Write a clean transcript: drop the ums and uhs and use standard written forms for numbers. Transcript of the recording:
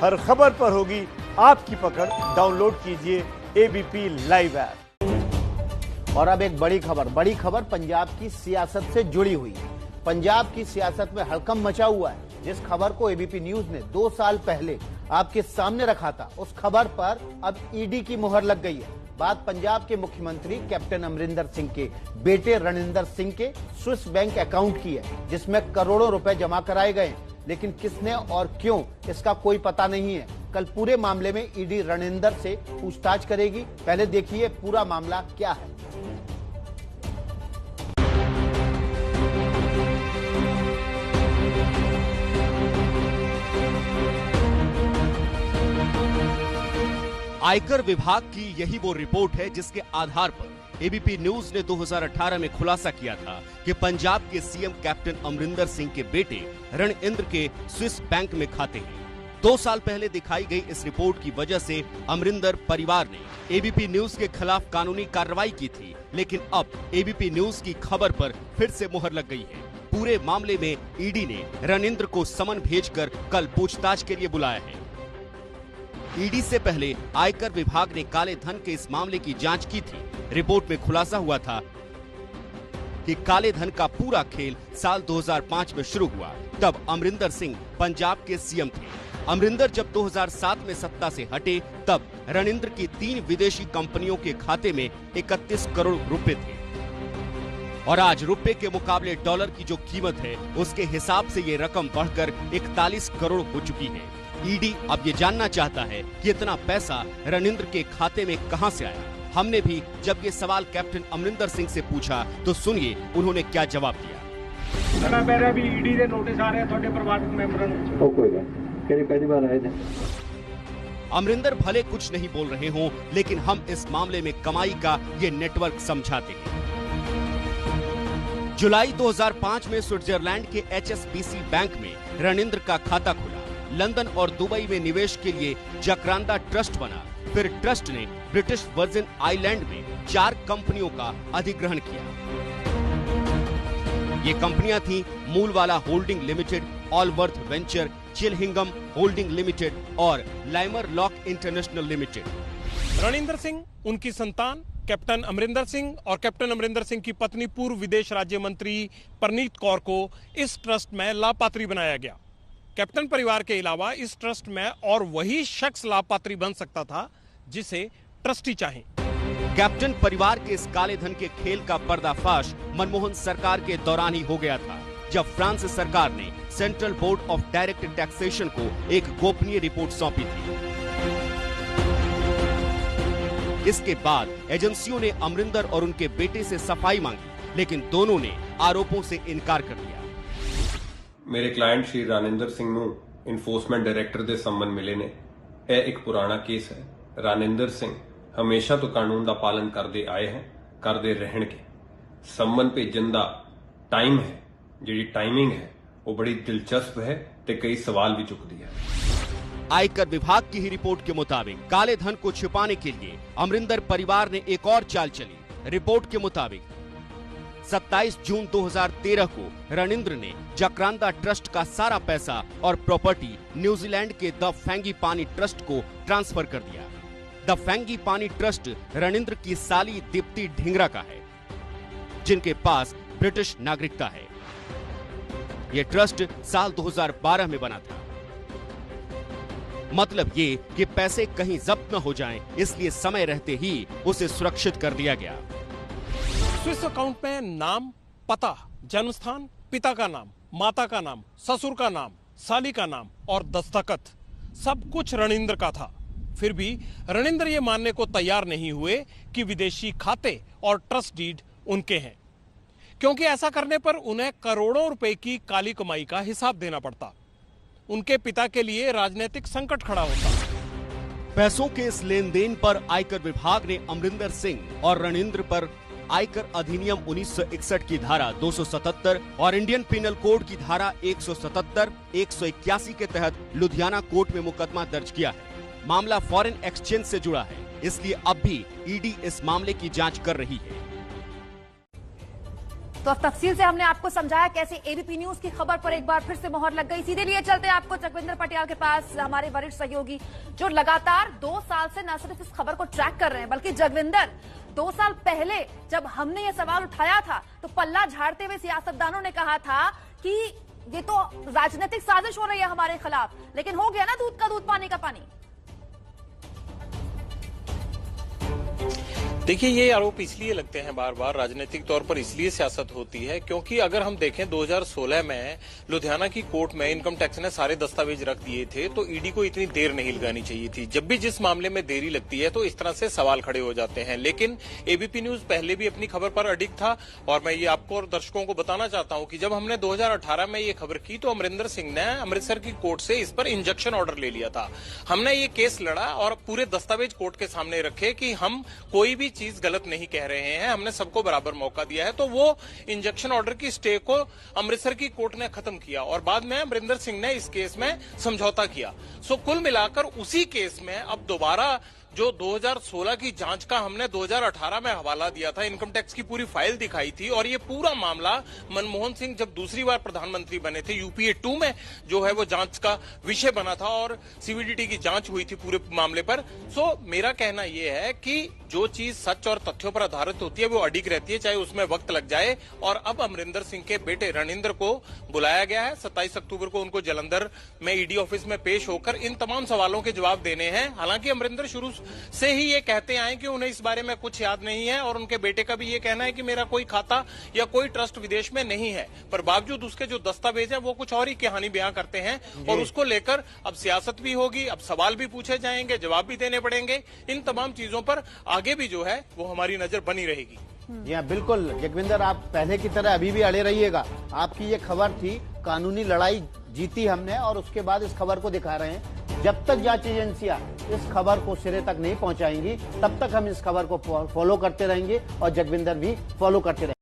हर खबर पर होगी आपकी पकड़। डाउनलोड कीजिए एबीपी लाइव ऐप। और अब एक बड़ी खबर पंजाब की सियासत से जुड़ी हुई है। पंजाब की सियासत में हड़कंप मचा हुआ है। जिस खबर को एबीपी न्यूज ने 2 साल पहले आपके सामने रखा था, उस खबर पर अब ईडी की मुहर लग गई है। बात पंजाब के मुख्यमंत्री कैप्टन अमरिंदर सिंह के बेटे रणिंदर सिंह के स्विस बैंक अकाउंट की है, जिसमें करोड़ों रुपए जमा कराए गए, लेकिन किसने और क्यों, इसका कोई पता नहीं है। कल पूरे मामले में ईडी रणिंदर से पूछताछ करेगी। पहले देखिए पूरा मामला क्या है। आयकर विभाग की यही वो रिपोर्ट है जिसके आधार पर एबीपी न्यूज ने 2018 में खुलासा किया था कि पंजाब के सीएम कैप्टन अमरिंदर सिंह के बेटे रणइंद्र के स्विस बैंक में खाते हैं। 2 साल पहले दिखाई गई इस रिपोर्ट की वजह से अमरिंदर परिवार ने एबीपी न्यूज के खिलाफ कानूनी कार्रवाई की थी, लेकिन अब एबीपी न्यूज की खबर पर फिर से मुहर लग गई है। पूरे मामले में ईडी ने रणइंद्र को समन भेजकर कल पूछताछ के लिए बुलाया है। ईडी से पहले आयकर विभाग ने काले धन के इस मामले की जांच की थी। रिपोर्ट में खुलासा हुआ था कि काले धन का पूरा खेल साल 2005 में शुरू हुआ। तब अमरिंदर सिंह पंजाब के सीएम थे। अमरिंदर जब 2007 में सत्ता से हटे, तब रणइंद्र की 3 विदेशी कंपनियों के खाते में 31 करोड़ रुपए थे। और आज रुपए के मुकाबले डॉलर की जो कीमत है, उसके हिसाब से ये रकम बढ़कर 41 करोड़ हो चुकी है। ईडी अब ये जानना चाहता है कि इतना पैसा रणइंद्र के खाते में कहां से आया। हमने भी जब ये सवाल कैप्टन अमरिंदर सिंह से पूछा तो सुनिए उन्होंने क्या जवाब दिया। मेरा भी ईडी के नोटिस आ रहे हैं थोड़े परिवारक मेंबरों को। कोई बात नहीं, पहली बार आए थे। अमरिंदर भले कुछ नहीं बोल रहे हों, लेकिन हम इस मामले में कमाई का ये नेटवर्क समझाते हैं। जुलाई 2005 में स्विट्जरलैंड के HSBC बैंक में रणइंद्र का खाता खुला। लंदन और दुबई में निवेश के लिए जकरांदा ट्रस्ट बना। फिर ट्रस्ट ने ब्रिटिश वर्जिन आइलैंड में 4 कंपनियों का अधिग्रहण किया। ये कंपनियां थीं Mulwala holding limited, Allworth venture, Chillingham holding limited और Limer Lock International Limited. Raninder Singh, उनकी संतान कैप्टन अमरिंदर सिंह और कैप्टन अमरिंदर सिंह की पत्नी पूर्व विदेश राज्य मंत्री परनीत कौर को इस ट्रस्ट में लाभपात्री बनाया गया। कैप्टन परिवार के अलावा इस ट्रस्ट में और वही शख्स लाभपात्री बन सकता था जिसे ट्रस्टी चाहे। कैप्टन परिवार के इस काले धन के खेल का पर्दाफाश मनमोहन सरकार के दौरान ही हो गया था, जब फ्रांस सरकार ने central board of direct taxation को एक गोपनीय रिपोर्ट सौंपी थी। इसके बाद एजेंसियों ने अमरिंदर और उनके बेटे से सफाई मांगी, लेकिन दोनों ने आरोपों से इनकार कर दिया। ਮੇਰੇ ਕਲਾਇੰਟ ਸ਼੍ਰੀ ਰਾਨਿੰਦਰ ਸਿੰਘ ਨੂੰ ਇਨਫੋਰਸਮੈਂਟ ਡਾਇਰੈਕਟਰ ਦੇ ਸੰਮਨ ਮਿਲੇ ਨੇ। ਇਹ ਇੱਕ ਪੁਰਾਣਾ ਕੇਸ ਹੈ। ਰਾਨਿੰਦਰ ਸਿੰਘ ਹਮੇਸ਼ਾ ਤੋਂ ਕਾਨੂੰਨ ਦਾ ਪਾਲਣ ਕਰਦੇ ਆਏ ਹਨ, ਕਰਦੇ ਰਹਿਣਗੇ। ਸੰਮਨ ਭੇਜਣ ਦਾ ਟਾਈਮ ਹੈ, ਜਿਹੜੀ ਟਾਈਮਿੰਗ ਹੈ ਉਹ ਬੜੀ ਦਿਲਚਸਪ ਹੈ ਤੇ ਕਈ ਸਵਾਲ भी चुकती है। आयकर विभाग की ही रिपोर्ट के मुताबिक काले धन को छिपाने के लिए अमरिंदर परिवार ने एक और चाल चली। रिपोर्ट के मुताबिक 27 जून 2013 को रणइंद्र ने जकरांदा ट्रस्ट का सारा पैसा और प्रॉपर्टी न्यूजीलैंड के द फैंगी पानी ट्रस्ट को ट्रांसफर कर दिया। द फैंगी पानी ट्रस्ट रणइंद्र की साली दीप्ति ढिंगरा का है, जिनके पास ब्रिटिश नागरिकता है। यह ट्रस्ट साल 2012 में बना था। मतलब ये कि पैसे कहीं जब्त न हो जाएं, इसलिए समय रहते ही उसे सुरक्षित कर दिया गया। स्विस अकाउंट में नाम, पता, जन्मस्थान, पिता का नाम, माता का नाम, ससुर का नाम, साली का नाम और दस्तखत सब कुछ रणइंद्र का था। फिर भी रणइंद्र ये मानने को तैयार नहीं हुए कि विदेशी खाते और ट्रस्ट डीड उनके हैं, क्योंकि ऐसा करने पर उन्हें करोड़ों रुपए की काली कमाई का हिसाब देना पड़ता। उनके पिता के लिए राजनीतिक संकट खड़ा होता। पैसों के इस लेन देन पर आयकर विभाग ने अमरिंदर सिंह और रणइंद्र पर आयकर अधिनियम 1961 की धारा 277 और इंडियन पिनल कोड की धारा 177, 181 के तहत लुधियाना कोर्ट में मुकदमा दर्ज किया है। मामला फॉरेन एक्सचेंज से जुड़ा है, इसलिए अब भी ईडी इस मामले की जांच कर रही है। तो अब तफसील से हमने आपको समझाया कैसे एबीपी न्यूज की खबर पर एक बार फिर से मोहर लग गई। सीधे लिए चलते हैं आपको जगविंदर पटियाल के पास, हमारे वरिष्ठ सहयोगी जो लगातार 2 साल से न सिर्फ इस खबर को ट्रैक कर रहे हैं, बल्कि जगविंदर 2 साल पहले जब हमने ये सवाल उठाया था तो पल्ला झाड़ते हुए सियासतदानों ने कहा था कि ये तो राजनीतिक साजिश हो रही है हमारे खिलाफ, लेकिन हो गया ना दूध का दूध पानी का पानी। देखिए, ये आरोप इसलिए लगते हैं बार बार, राजनीतिक तौर पर इसलिए सियासत होती है क्योंकि अगर हम देखें 2016 में लुधियाना की कोर्ट में इनकम टैक्स ने सारे दस्तावेज रख दिए थे, तो ईडी को इतनी देर नहीं लगानी चाहिए थी। जब भी जिस मामले में देरी लगती है तो इस तरह से सवाल खड़े हो जाते हैं। लेकिन एबीपी न्यूज पहले भी अपनी खबर पर अडिग था और मैं ये आपको और दर्शकों को बताना चाहता हूं कि जब हमने 2018 में ये खबर की तो अमरिंदर सिंह ने अमृतसर की कोर्ट से इस पर इंजंक्शन ऑर्डर ले लिया था। हमने ये केस लड़ा और पूरे दस्तावेज कोर्ट के सामने रखे कि हम कोई भी चीज गलत नहीं कह रहे हैं, हमने सबको बराबर मौका दिया है। तो वो इंजंक्शन ऑर्डर की स्टे को अमृतसर की कोर्ट ने खत्म किया और बाद में अमरिंदर सिंह ने इस केस में समझौता किया। सो कुल मिलाकर उसी केस में अब दोबारा जो 2016 की जांच का हमने 2018 में हवाला दिया था, इनकम टैक्स की पूरी फाइल दिखाई थी और ये पूरा मामला मनमोहन सिंह जब दूसरी बार प्रधानमंत्री बने थे, यूपीए 2 में जो है वो जांच का विषय बना था और सीबीडीटी की जांच हुई थी पूरे मामले पर। सो मेरा कहना यह है कि जो चीज सच और तथ्यों पर आधारित होती है वो अडिग रहती है, चाहे उसमें वक्त लग जाए। और अब अमरिंदर सिंह के बेटे रणिंदर को बुलाया गया है, 27 अक्टूबर को उनको जालंधर में ईडी ऑफिस में पेश होकर इन तमाम सवालों के जवाब देने हैं। हालांकि अमरिंदर शुरू से ही ये कहते आए कि उन्हें इस बारे में कुछ याद नहीं है और उनके बेटे का भी ये कहना है कि मेरा कोई खाता या कोई ट्रस्ट विदेश में नहीं है, पर बावजूद उसके जो दस्तावेज है वो कुछ और ही कहानी बयां करते हैं और उसको लेकर अब सियासत भी होगी, अब सवाल भी पूछे जाएंगे, जवाब भी देने पड़ेंगे। इन तमाम चीजों पर आगे भी जो है वो हमारी नजर बनी रहेगी। जी हाँ, बिल्कुल जगविंदर, आप पहले की तरह अभी भी अड़े रहिएगा। आपकी ये खबर थी, कानूनी लड़ाई जीती हमने और उसके बाद इस खबर को दिखा रहे हैं। जब तक जांच एजेंसियां इस खबर को सिरे तक नहीं पहुंचाएंगी तब तक हम इस खबर को फॉलो करते रहेंगे और जगविंदर भी फॉलो करते रहेंगे।